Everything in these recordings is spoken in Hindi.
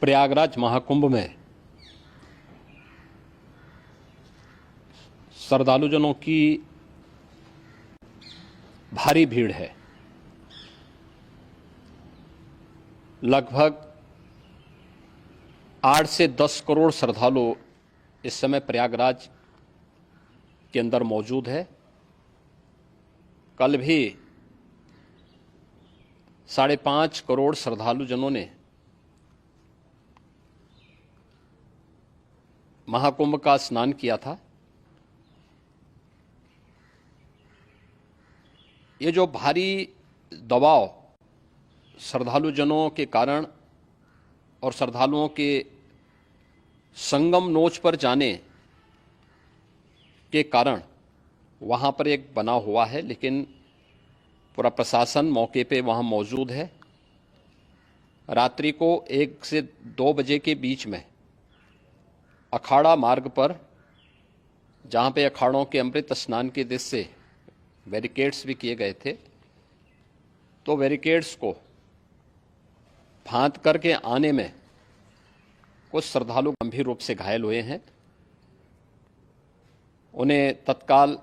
प्रयागराज महाकुंभ में श्रद्धालुजनों की भारी भीड़ है। लगभग 8 से 10 करोड़ श्रद्धालु इस समय प्रयागराज के अंदर मौजूद है। कल भी 5.5 करोड़ श्रद्धालुजनों ने महाकुंभ का स्नान किया था। ये जो भारी दबाव श्रद्धालुजनों के कारण और श्रद्धालुओं के संगम नोच पर जाने के कारण वहाँ पर एक बना हुआ है, लेकिन पूरा प्रशासन मौके पे वहाँ मौजूद है। रात्रि को 1 से 2 बजे के बीच में अखाड़ा मार्ग पर, जहाँ पे अखाड़ों के अमृत स्नान के दृश्य से बैरिकेड्स भी किए गए थे, तो बैरिकेड्स को फांद करके आने में कुछ श्रद्धालु गंभीर रूप से घायल हुए हैं। उन्हें तत्काल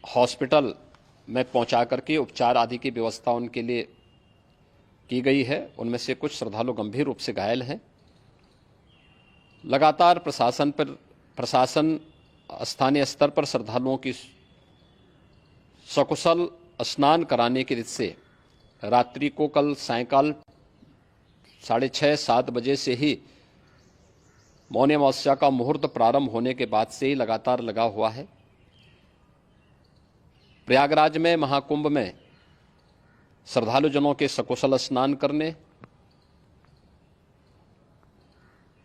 हॉस्पिटल में पहुंचा करके उपचार आदि की व्यवस्था उनके लिए की गई है। उनमें से कुछ श्रद्धालु गंभीर रूप से घायल हैं। लगातार प्रशासन स्थानीय स्तर पर श्रद्धालुओं की सकुशल स्नान कराने के दृष्टि से रात्रि को कल सायंकाल 6:30-7 बजे से ही मौनी अमावस्या का मुहूर्त प्रारंभ होने के बाद से ही लगातार लगा हुआ है। प्रयागराज में महाकुंभ में श्रद्धालुजनों के सकुशल स्नान करने,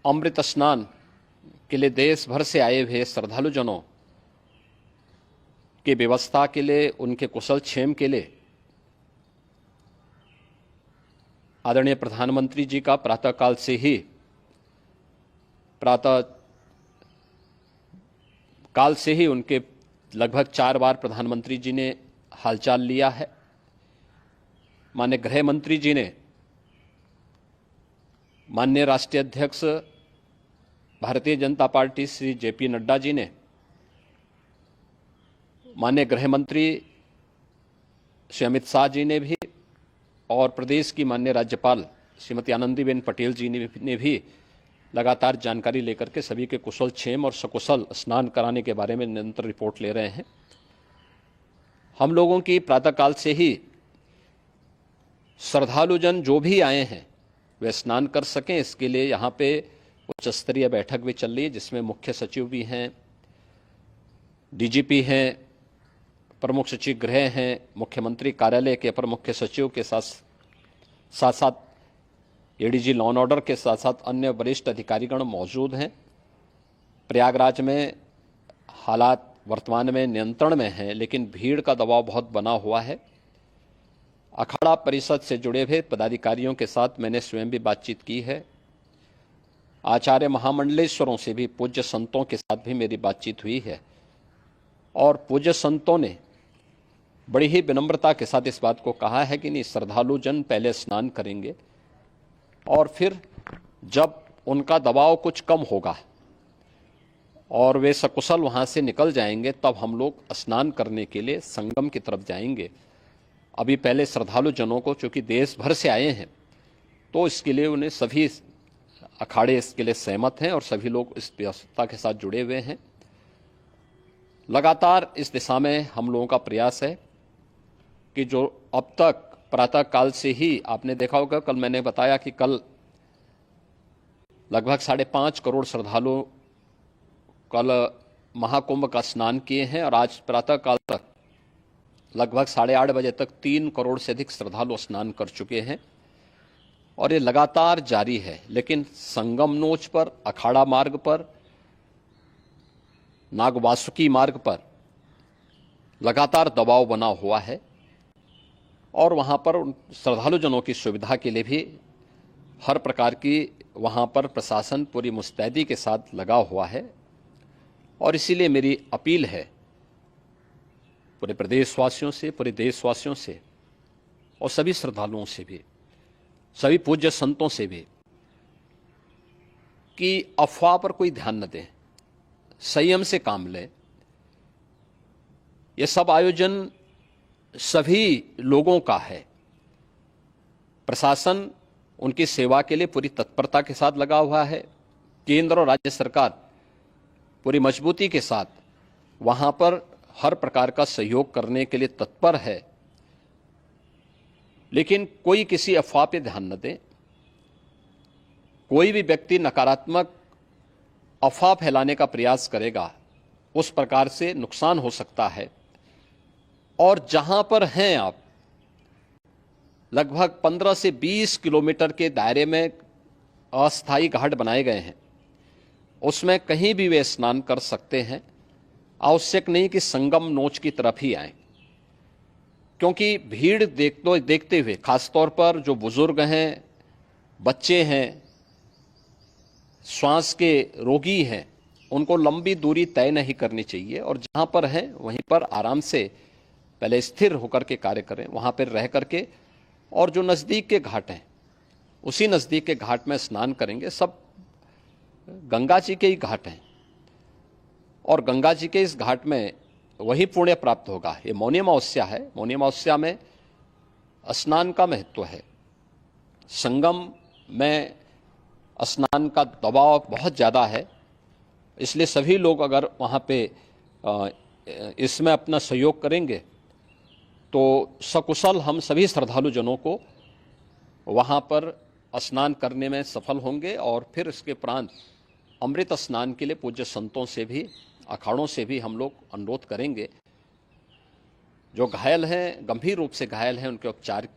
अमृत स्नान के लिए देश भर से आए हुए श्रद्धालुजनों की व्यवस्था के लिए, उनके कुशल क्षेम के लिए आदरणीय प्रधानमंत्री जी का प्रातःकाल से ही उनके लगभग 4 बार प्रधानमंत्री जी ने हालचाल लिया है। माननीय गृह मंत्री जी ने, माननीय राष्ट्रीय अध्यक्ष भारतीय जनता पार्टी श्री जेपी नड्डा जी ने, माननीय गृह मंत्री श्री अमित शाह जी ने भी, और प्रदेश की माननीय राज्यपाल श्रीमती आनंदीबेन पटेल जी ने भी लगातार जानकारी लेकर के सभी के कुशल क्षेम और सकुशल स्नान कराने के बारे में निरंतर रिपोर्ट ले रहे हैं। हम लोगों की प्रातःकाल से ही श्रद्धालुजन जो भी आए हैं वे स्नान कर सकें, इसके लिए यहाँ पे उच्च स्तरीय बैठक भी चल रही है, जिसमें मुख्य सचिव भी हैं, डीजीपी हैं, प्रमुख सचिव गृह हैं, मुख्यमंत्री कार्यालय के अपर मुख्य सचिव के साथ एडीजी लॉ एंड ऑर्डर के साथ साथ अन्य वरिष्ठ अधिकारीगण मौजूद हैं। प्रयागराज में हालात वर्तमान में नियंत्रण में हैं, लेकिन भीड़ का दबाव बहुत बना हुआ है। अखाड़ा परिषद से जुड़े हुए पदाधिकारियों के साथ मैंने स्वयं भी बातचीत की है। आचार्य महामंडलेश्वरों से भी, पूज्य संतों के साथ भी मेरी बातचीत हुई है, और पूज्य संतों ने बड़ी ही विनम्रता के साथ इस बात को कहा है कि नहीं, श्रद्धालु जन पहले स्नान करेंगे और फिर जब उनका दबाव कुछ कम होगा और वे सकुशल वहाँ से निकल जाएंगे, तब हम लोग स्नान करने के लिए संगम की तरफ जाएंगे। अभी पहले श्रद्धालु जनों को, चूँकि देश भर से आए हैं, तो इसके लिए उन्हें सभी अखाड़े इसके लिए सहमत हैं और सभी लोग इस व्यवस्था के साथ जुड़े हुए हैं। लगातार इस दिशा में हम लोगों का प्रयास है कि जो अब तक प्रातःकाल से ही आपने देखा होगा, कल मैंने बताया कि कल लगभग 5.5 करोड़ श्रद्धालु कल महाकुंभ का स्नान किए हैं, और आज प्रातःकाल तक लगभग 8:30 बजे तक 3 करोड़ से अधिक श्रद्धालु स्नान कर चुके हैं, और ये लगातार जारी है। लेकिन संगम नोच पर, अखाड़ा मार्ग पर, नागवासुकी मार्ग पर लगातार दबाव बना हुआ है, और वहाँ पर श्रद्धालुजनों की सुविधा के लिए भी हर प्रकार की वहाँ पर प्रशासन पूरी मुस्तैदी के साथ लगा हुआ है। और इसीलिए मेरी अपील है पूरे प्रदेशवासियों से, पूरे देशवासियों से और सभी श्रद्धालुओं से भी, सभी पूज्य संतों से भी कि अफवाह पर कोई ध्यान न दें, संयम से काम लें। यह सब आयोजन सभी लोगों का है। प्रशासन उनकी सेवा के लिए पूरी तत्परता के साथ लगा हुआ है। केंद्र और राज्य सरकार पूरी मजबूती के साथ वहां पर हर प्रकार का सहयोग करने के लिए तत्पर है। लेकिन कोई किसी अफवाह पे ध्यान न दे। कोई भी व्यक्ति नकारात्मक अफवाह फैलाने का प्रयास करेगा, उस प्रकार से नुकसान हो सकता है। और जहां पर हैं आप, लगभग 15 से 20 किलोमीटर के दायरे में अस्थायी घाट बनाए गए हैं। उसमें कहीं भी वे स्नान कर सकते हैं। आवश्यक नहीं कि संगम नोच की तरफ ही आए, क्योंकि भीड़ देखते हुए, खासतौर पर जो बुजुर्ग हैं, बच्चे हैं, श्वास के रोगी हैं, उनको लंबी दूरी तय नहीं करनी चाहिए। और जहां पर हैं वहीं पर आराम से पहले स्थिर होकर के कार्य करें, वहां पर रह करके। और जो नज़दीक के घाट हैं, उसी नज़दीक के घाट में स्नान करेंगे। सब गंगा जी के ही घाट हैं और गंगा जी के इस घाट में वही पुण्य प्राप्त होगा। ये मौनी अमावस्या है। मौनी अमावस्या में स्नान का महत्व है। संगम में स्नान का दबाव बहुत ज़्यादा है, इसलिए सभी लोग अगर वहाँ पे इसमें अपना सहयोग करेंगे तो सकुशल हम सभी श्रद्धालु जनों को वहाँ पर स्नान करने में सफल होंगे। और फिर इसके उपरांत अमृत स्नान के लिए पूज्य संतों से भी, अखाड़ों से भी हम लोग अनुरोध करेंगे। जो घायल हैं, गंभीर रूप से घायल हैं, उनके उपचार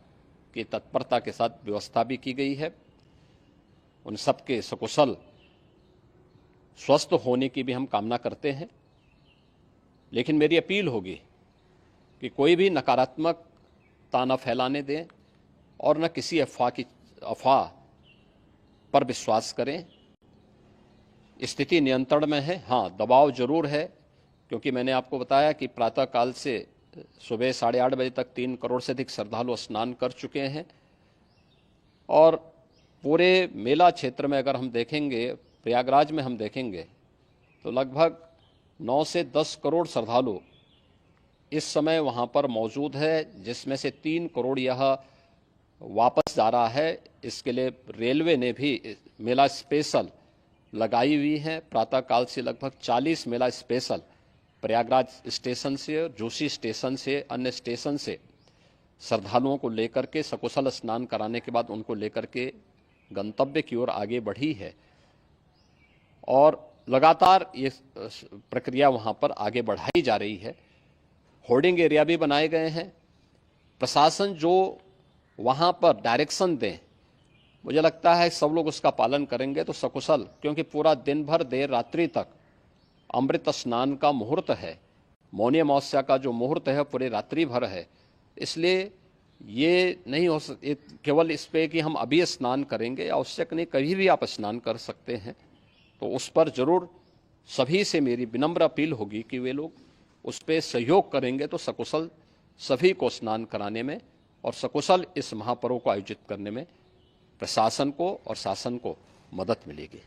की तत्परता के साथ व्यवस्था भी की गई है। उन सबके सकुशल स्वस्थ होने की भी हम कामना करते हैं। लेकिन मेरी अपील होगी कि कोई भी नकारात्मकता न फैलाने दें और न किसी अफवाह पर विश्वास करें। स्थिति नियंत्रण में है। हाँ, दबाव जरूर है, क्योंकि मैंने आपको बताया कि प्रातःकाल से सुबह 8:30 बजे तक 3 करोड़ से अधिक श्रद्धालु स्नान कर चुके हैं। और पूरे मेला क्षेत्र में अगर हम देखेंगे, प्रयागराज में हम देखेंगे, तो लगभग 9 से 10 करोड़ श्रद्धालु इस समय वहाँ पर मौजूद है, जिसमें से 3 करोड़ यह वापस जा रहा है। इसके लिए रेलवे ने भी मेला स्पेशल लगाई हुई है। प्रातःकाल से लगभग 40 मेला स्पेशल प्रयागराज स्टेशन से, जोशी स्टेशन से, अन्य स्टेशन से श्रद्धालुओं को लेकर के सकुशल स्नान कराने के बाद उनको लेकर के गंतव्य की ओर आगे बढ़ी है। और लगातार ये प्रक्रिया वहाँ पर आगे बढ़ाई जा रही है। होर्डिंग एरिया भी बनाए गए हैं। प्रशासन जो वहाँ पर डायरेक्शन दें, मुझे लगता है सब लोग उसका पालन करेंगे तो सकुशल, क्योंकि पूरा दिन भर देर रात्रि तक अमृत स्नान का मुहूर्त है। मौनी अमावस्या का जो मुहूर्त है पूरे रात्रि भर है। इसलिए ये नहीं हो केवल इस पे कि हम अभी स्नान करेंगे, आवश्यक नहीं, कभी भी आप स्नान कर सकते हैं। तो उस पर जरूर सभी से मेरी विनम्र अपील होगी कि वे लोग उस पर सहयोग करेंगे तो सकुशल सभी को स्नान कराने में और सकुशल इस महापर्व को आयोजित करने में प्रशासन को और शासन को मदद मिलेगी।